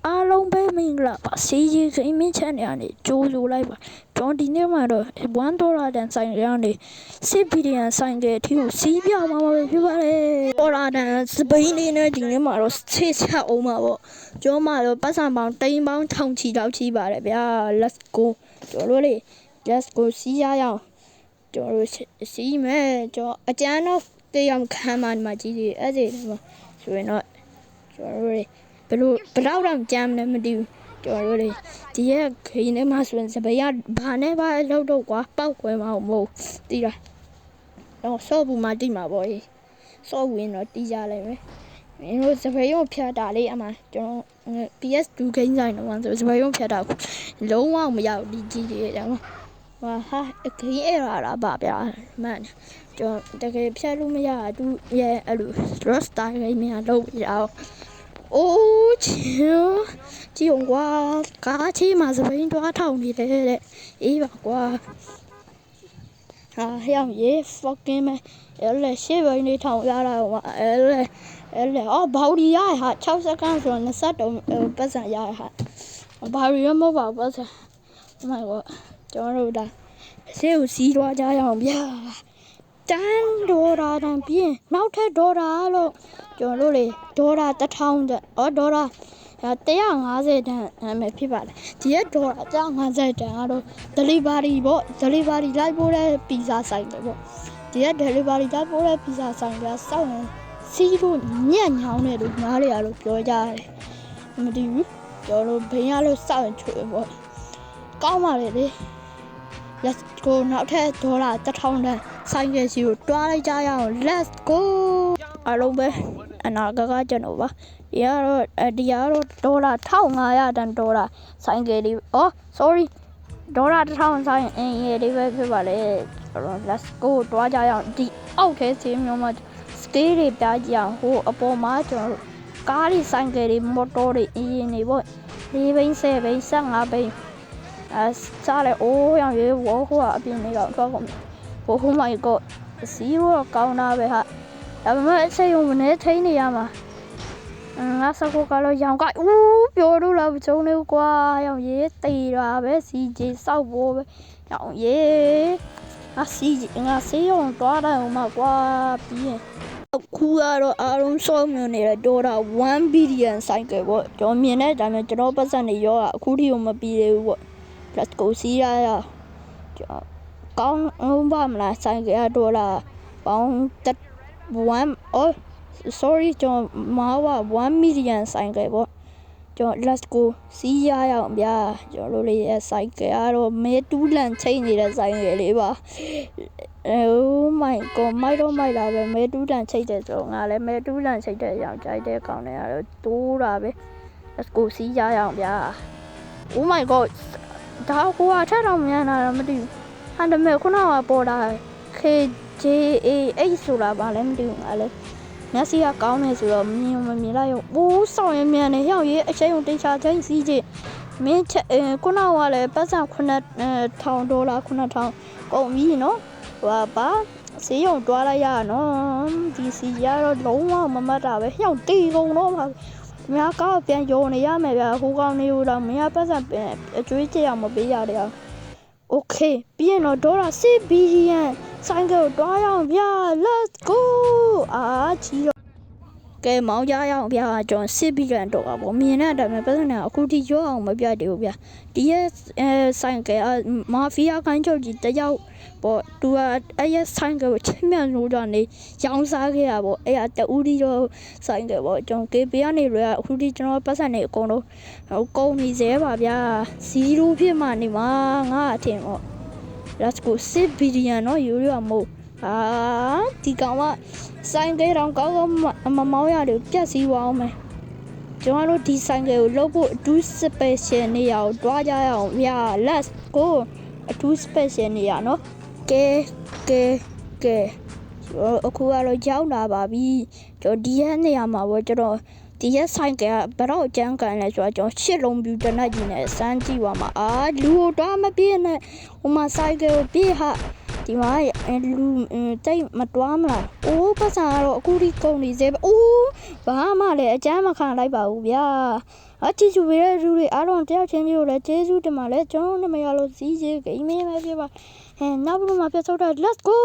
အားလုံးပဲမင်္ဂလာပါစီကြီးခိမင်းချန်နေရနေကြိုးလိုလိုက်ပါကျွန်တော်ဒီနေ့မှာတော့$1တန်ဆိုင်ရနေ6ဘီလီယံဆိုင်ကအထိကိုစီးပြမှာပဲဖြစ်ပါတယ်$တန်စပိန်လေးနဲ့ဒီနေ့မှာတော့ချစ်ချက်အောင်ပါပေါ့ကျွန်တော်မှာတော့ပတ်စံပေါင်းတိမ်ပေါင်းထောင်ချီလောက်ချီပါတယ်ဗျာ let's go ကျွန်တော်တို့လေ let's go စီးရအောင်ကျွန်တော်တို့စီးမယ်ကျွန်တော်အကျန်းတော့တရားခံမှမှာကြီးကြီးအဲ့ဒီဆိုရင်တော့ကျွန်တော်တို့လေဘယ်တော့မှကြမ်းလည်းမတည်ဘူးကျွန်တော်တို့လေဒီရက်ခင်းထဲမှာဆိုရင်စပယ်ကဘာနဲ့ဘာလောက်တော့ကွာပောက်ခွဲမအောင်မဟုတ်တည်လားတော့ဆော့ဘူးမှတိမှာပေါ့ဟေးဆော့ဝင်တော့တီးကြလိုက်မယ်မင်းတို့စပယ်ရုံဖြတ်တာလေးအမှကျွန်တော် PS2 ဂိမ်းဆိုင်တော့ဆိုစပယ်ရုံဖြတ်တာလုံးဝမရောက်ဒီကြီးတွေတော့ဟာဂိမ်းအဲ့လာပါဗျာမှန်ကျွန်တော်တကယ်ဖြတ်လို့မရတူရဲ့အဲ့လို roster ဂိမ်းများလုပ်ရအောင်အိုးချင်ကြည့်အောင်ကွာကားချီမှာစပိန်တွားထောင်နေတယ်တဲ့အေးပါကွာဟာဟျောင်းရေ fucking မဲအဲ့လေရှေ့ဘင်းလေးထောင်ရတာကွာအဲ့လေအော်ဘော်ဒီရဟာ6စက္ကန့်ဆိုတော့23ပတ်စံရဟာဘာရီရမဟုတ်ပါဘူးပတ်စံဟိုမှာကွာကျွန်တော်တို့ဒါရှေ့ကိုစီးသွားကြရအောင်ဗျာတန်ဒေါ်လာတန်ပြင်းနောက်ထပ်ဒေါ်လာလို့ကျွန်တော်တို့လေဒေါ်လာ1000တန်ဒေါ်လာ150တန်မယ်ဖြစ်ပါလေဒီရက်ဒေါ်လာ150တန်ကတော့ delivery ပေါ့ delivery လိုက်ပို့တဲ့ပီဇာဆိုင်တွေပေါ့ဒီရက် delivery လိုက်ပို့တဲ့ပီဇာဆိုင်ကစောင့်ရင်စီးလို့ညံ့ညောင်းတယ်လို့နားလေရလို့ပြောကြတယ်မတည်ဘူးကျွန်တော်တို့ဘင်းရလို့စောင့်ရင်ချွေပေါ့ကောင်းပါလေလေ let's go နောက်ထပ်ဒေါ်လာ1000တန်ဆိုင်ကစီကိုတွားလိုက်ကြရအောင် let's go အားလုံးပဲအနာကကျွန်တော်ပါဒီကတော့ဒေါ်လာ1500တန်ဒေါ်လာဆိုင်ကလေးsorry ဒေါ်လာ1000ဆိုင်အင်းရေလေးပဲဖြစ်ပါလေ let's go တွားကြရအောင်ဒီအောက်ထဲစီမျိုးမှာ scale တွေပြကြအောင်ဟိုအပေါ်မှာကျွန်တော်ကားတွေဆိုင်ကလေးမော်တော်တွေအင်းနေပေါ့4ဘိန်း10ဘိန်း15ဘိန်းစားလေအိုးရောင်ရေဝဟိုကအပြင်လေးတော့ထွက်ကုန်ဟို my god စီးတော့ကောင်းတာပဲဟာဒါပေမဲ့အချိန်ုံမနေထိနေရမှာငါစကောကတော့ရောင်ကပြောလို့လားကျုံနေကွာရောင်ရေးတေးတာပဲစီကြီးစောက်ဖို့ပဲရောင်ရေးငါစေးရုံတွားတယ်ဟိုမှာကွာပြီးရင်အခုကတော့အားလုံးစောမြင်နေတဲ့ဒေါ်လာ1ဘီလီယံဆိုင်ကပေါ့ကျွန်တော်မြင်တဲ့အတိုင်းပဲကျွန်တော်ပတ်စံနေရောအခုထိကိုမပြီးသေးဘူးပေါ့ let's go စီးရကောင်းပါမလားဆိုင်ကဒေါ်လာပေါင်းsorry ကျွန်တော်မာဝ1 million ဆိုင်ကပေါ့ကျွန်တော် let's go စီးရအောင်ဗျာကျွန်တော်တို့လေးရဲ့ဆိုင်ကကတော့မဲတူးလန်ချိန်နေတဲ့ဆိုင်ကလေးပါ oh my god မိုက်လာပဲမဲတူးလန်ချိန်တယ်ဆိုတော့ငါလည်းမဲတူးလန်ချိန်တဲ့အကြောင်းကြိုက်တဲ့ကောင်တွေကတော့တိုးတာပဲ let's go စီးရအောင်ဗျာ oh my god ဒါဟိုအထက်တော့မြန်လာတော့မသိဘူးဟာဒါပေမဲ့ခုနကပေါ်လာ KJA ဆိုတာဘာလဲမသိဘူးငါလည်းမျက်စိကကောင်းနေဆိုတော့မမြင်လိုက်ရောအိုးဆောင်ရမြန်နေရောက်ရေးအချိန်ုံတိတ်ချချင်းစီးကြည့်မင်းခုနကလည်းပတ်စံ$9000ကုန်ပြီနော်ဘာစီးရုံတွားလိုက်ရနော်ဒီစီရတော့လုံးဝမမတ်တာပဲရောက်တီကုန်တော့မှာများကောက်ပြန်ယောနေရမယ်ဗျာဟိုကောင်နေတော့မင်းကပတ်စံအကျွေးကြအောင်မပေးရတယ်အောင် okay ပြီးရင်တော့ဒေါ်လာ6ဘီလီယံဆိုင်ကိုတွားရအောင်ဗျာ let's go ချီတော့ကဲမောင်းကြရအောင်ဗျာကျွန်တော်6ဘီလီယံတော့ပါဗောမြင်တဲ့အတိုင်းပဲပတ်စံအခုထိရောအောင်မပြတ်သေးဘူးဗျာဒီရဲ့ဆိုင်ကမာဖီးယားခိုင်းချုပ်ကြီးတယောက်ပေါ့သူကအဲ့ရဲ့ဆိုင်ကိုချင်းမြန်လို့တော့နေရောင်းစားခဲ့ရဗောအဲ့အတူဒီတော့ဆိုင်ကဗောကျွန်တော် KB ကနေလွယ်အခုထိကျွန်တော်ပတ်စံနေအကုန်လုံးကုန်ပြီစေပါဗျာ0ဖြစ်မှနေမှာငါအထင်ဗော let's go 6ဘီလီယံနော်ယူရမို့ဒီကောင်ကဆိုင်ကတောင်ကောင်းမမောင်းရတယ်ပြက်စီးသွားအောင်မယ်ကျွန်တော်တို့ဒီဆိုင်ကကိုလုတ်ဖို့အထူး special နေရာကိုတွားကြရအောင်ဗျာ let's go အထူး special နေရာနော်ကဲအခုကတော့ရောက်လာပါပြီကျွန်တော်ဒီရဲ့နေရာမှာပေါ့ကျွန်တော်ဒီရဲ့ဆိုင်ကဘယ်တော့အကျန်းကန်လဲဆိုတော့ကျွန်တော်ရှစ်လုံးပြူတနတ်ကြီးနဲ့စမ်းကြည့်ပါမှာလူတော့မပြည့်နဲ့ဟိုမှာဆိုင်ကကိုပြည့်ဟာ ဒီမှာလူတိတ်မတွားမလားအိုးပတ်စံကတော့အခုထိကုန်နေသေးပဲအိုးဘာမှလည်းအကြမ်းမခံလိုက်ပါဘူးဗျာအချီချူပေးတဲ့လူတွေအားလုံးတယောက်ချင်းမျိုးလည်းကျေးဇူးတင်ပါလေကျွန်တော်နာမည်ရလို့စီးကျေးဂိမ်းမင်းပဲဖြစ်ပါနောက်ဘက်မှာပြတ်ထုတ်တာ let's go